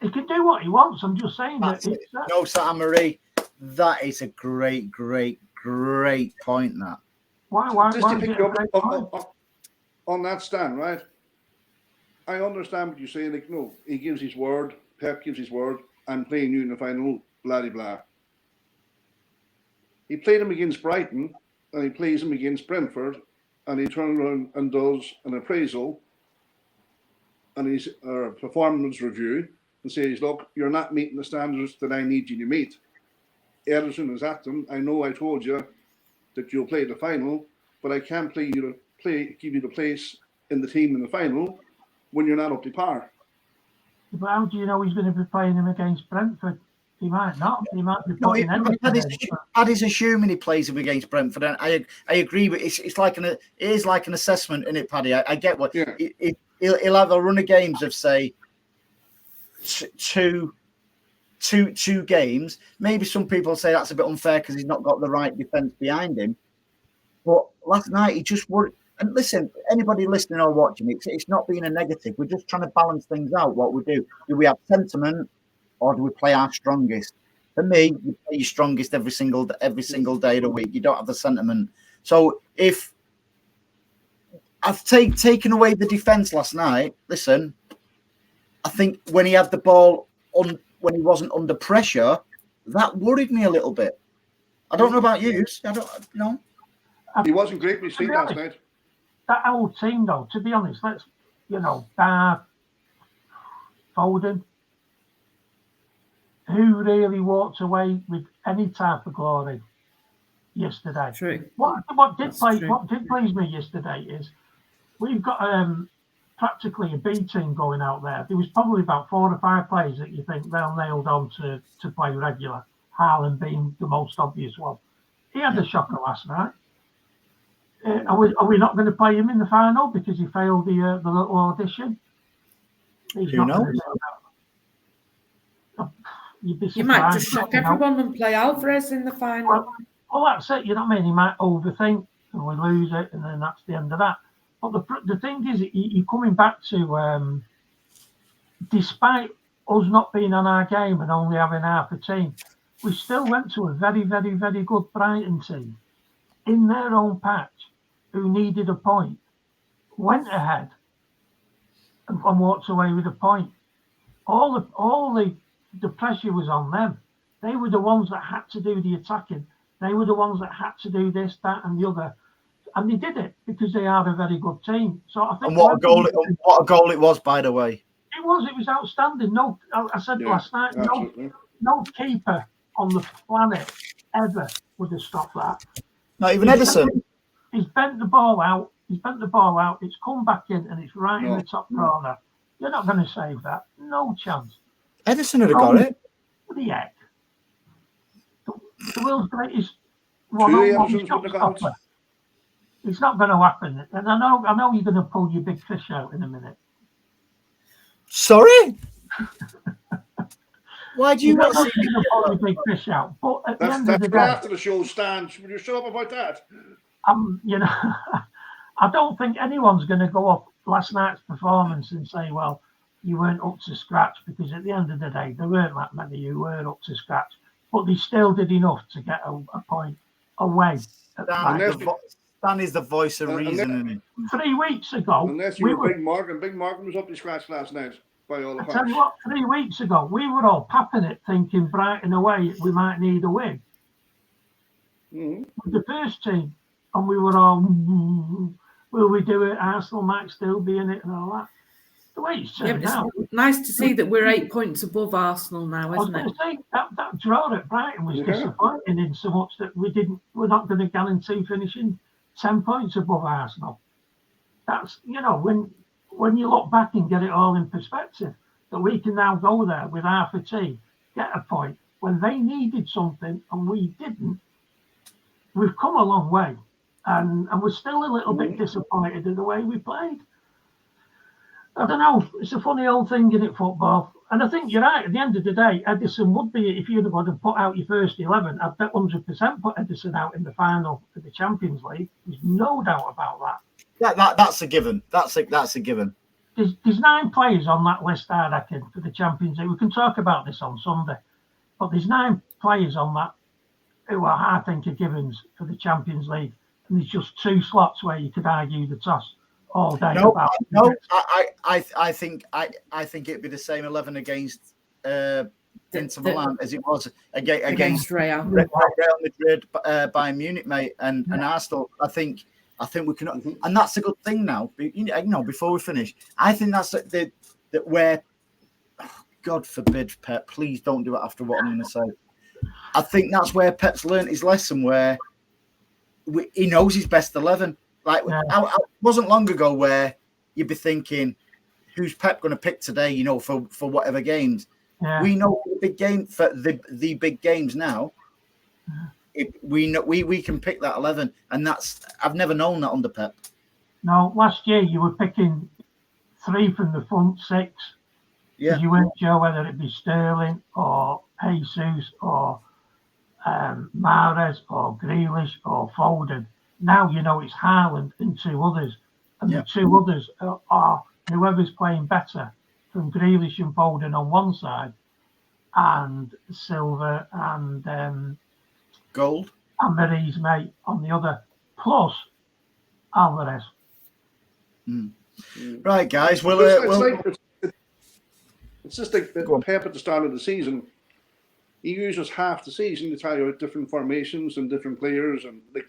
He can do what he wants. I'm just saying that. No, Anne-Marie, that is a great point. That. Why? Just to pick up on that, Stan, right? I understand what you're saying. Like, no, he gives his word. Pep gives his word. I'm playing you in the final. Blah blah blah. He played him against Brighton, and he plays him against Brentford. And he turns around and does an appraisal and he's a performance review and says, look, you're not meeting the standards that I need you to meet. Ederson is at them. I know I told you that you'll play the final, but I can't give you the place in the team in the final when you're not up to par. But how do you know he's going to be playing him against Brentford? He might not. He might be putting Paddy's assuming he plays him against Brentford, and I agree. But it is like an assessment, isn't it, Paddy? I get what he'll have a run of games of say two games. Maybe some people say that's a bit unfair because he's not got the right defence behind him. But last night he just would. And listen, anybody listening or watching, it's not being a negative. We're just trying to balance things out. What we do we have sentiment? Or do we play our strongest? For me, you play your strongest every single day of the week. You don't have the sentiment. So if I've taken away the defence last night. Listen, I think when he had the ball when he wasn't under pressure, that worried me a little bit. I don't know about you. I don't know. He wasn't great with his feet last night. That whole team, though, to be honest, Dart, Foden, who really walked away with any type of glory yesterday? True. What did please me yesterday is we've got practically a B team going out there. There was probably about 4 or 5 players that you think they'll nailed on to play regular. Haaland being the most obvious one. He had a shocker last night. Are we not going to play him in the final because he failed the little audition? Who knows? You might just shock everyone and play Alvarez in the final. Well, that's it. You know what I mean? He might overthink and we lose it, and then that's the end of that. But the thing is, you're coming back to, despite us not being on our game and only having half a team, we still went to a very, very, very good Brighton team in their own patch who needed a point, went ahead and walked away with a point. All the pressure was on them. They were the ones that had to do the attacking. They were the ones that had to do this, that, and the other. And they did it because they are a very good team. So I think. And what a goal it was, by the way. It was outstanding. No, I said last night, no keeper on the planet ever would have stopped that. Not even Edison. He's bent the ball out. It's come back in, and it's right in the top corner. You're not going to save that. No chance. Edison would have got it. What the heck? The world's greatest one-on-one shot stopper. It's not going to happen. And I know you're going to pull your big fish out in a minute. Sorry? Why do you not see me pull your big fish out? But at the end of the day, after the show stands. Will you shut up about that? I don't think anyone's going to go off last night's performance and say, well, you weren't up to scratch, because at the end of the day, there weren't that many who were up to scratch, but they still did enough to get a point away. Stan is the voice of reason. 3 weeks ago, unless you were Big Morgan was up to scratch last night. By all the I tell you what, 3 weeks ago, we were all papping it, thinking Brighton away, we might need a win. Mm-hmm. The first team, and we were all, will we do it? Arsenal might still be in it and all that. The way it's turned out. Nice to see that we're 8 points above Arsenal now, isn't it? Say, that draw at Brighton was disappointing in so much that we're not going to guarantee finishing 10 points above Arsenal. That's, when you look back and get it all in perspective, that we can now go there with half a team, get a point when they needed something and we didn't. We've come a long way, and we're still a little bit disappointed in the way we played. I don't know. It's a funny old thing in it, football. And I think you're right. At the end of the day, Edison would be, if you'd have put out your first 11, I'd bet 100% put Edison out in the final of the Champions League. There's no doubt about that. That's a given. That's a given. There's 9 players on that list, I reckon, for the Champions League. We can talk about this on Sunday. But there's 9 players on that who are, I think, are givens for the Champions League. And there's just 2 slots where you could argue the toss all day. I think it'd be the same 11 against Inter Milan as it was against Real Madrid, Bayern Munich, mate, and Arsenal. I think we can, and that's a good thing now. Before we finish, I think that's that where, God forbid, Pep, please don't do it after what I'm going to say. I think that's where Pep's learned his lesson, where he knows his best 11. Like, I wasn't long ago where you'd be thinking, who's Pep going to pick today, for whatever games. Yeah. We know the big game for the big games now. We know we can pick that 11, and I've never known that under Pep. No, last year you were picking 3 from the front 6. Yeah. You weren't sure whether it be Sterling or Jesus or Mahrez or Grealish or Foden. Now it's Haaland and 2 others. And the 2 others are whoever's playing better, from Grealish and Foden on one side, and Silva and Gold and Mary's mate on the other, plus Alvarez. Right, guys. Well, it's just like Pep at the start of the season. He uses half the season to try out different formations and different players, and like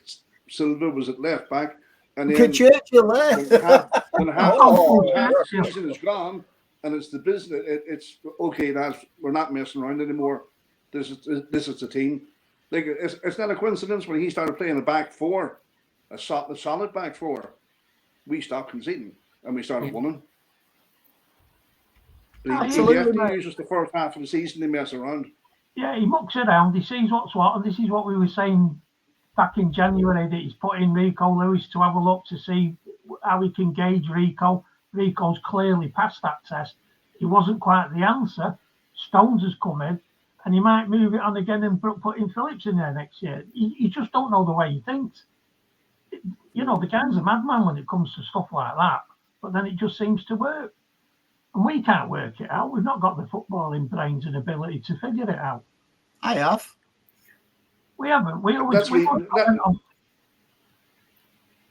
Silva was at left back, and then Churchill when half the season is gone, and it's the business. It's okay. We're not messing around anymore. This is the team. Like it's not a coincidence when he started playing a back four, a solid back four. We stopped conceding and we started winning. But he definitely uses the first half of the season to mess around. Yeah, he mucks around. He sees what's what, and this is what we were saying back in January, that he's put in Rico Lewis to have a look to see how he can gauge Rico. Rico's clearly passed that test. He wasn't quite the answer. Stones has come in, and he might move it on again and put in Phillips in there next year. You just don't know the way he thinks. You know, the guy's a madman when it comes to stuff like that, but then it just seems to work. And we can't work it out. We've not got the footballing brains and ability to figure it out. I have. We haven't. But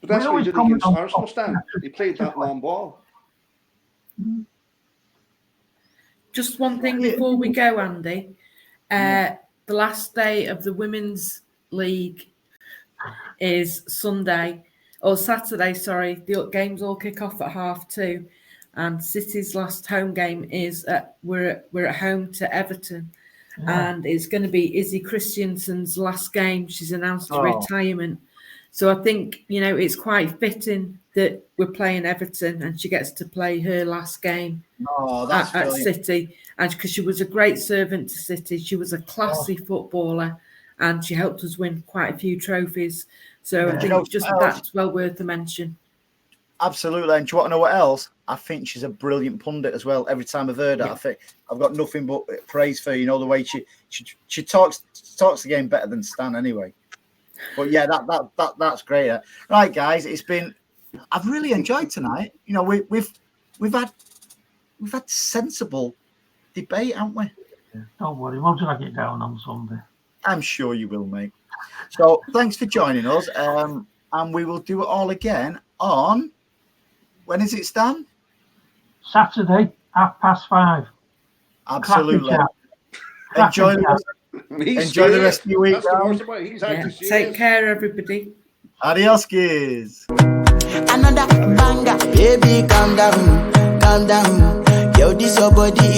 that's what he did against Arsenal, Stan. He played that long ball. Just one thing before we go, Andy. The last day of the Women's League is Saturday. The games all kick off at 2:30, and City's last home game is we're at home to Everton, and it's going to be Izzy Christiansen's last game. She's announced her retirement, so I think it's quite fitting that we're playing Everton and she gets to play her last game at City, and because she was a great servant to City, she was a classy footballer, and she helped us win quite a few trophies. So I think that's well worth a mention. Absolutely. And do you want to know what else? I think she's a brilliant pundit as well. Every time I've heard her, I think I've got nothing but praise for her. You know, the way she talks the game better than Stan anyway. But yeah, that's great. Right, guys, I've really enjoyed tonight. You know, we've had sensible debate, haven't we? Yeah. Don't worry, we'll drag it down on Sunday. I'm sure you will, mate. So thanks for joining us. And we will do it all again on, when is it, Stan? Saturday, 5:30. Absolutely. Enjoy the rest of your week. Take care, everybody. Adios, kids. Another banger, baby, calm down. Yo, this your body.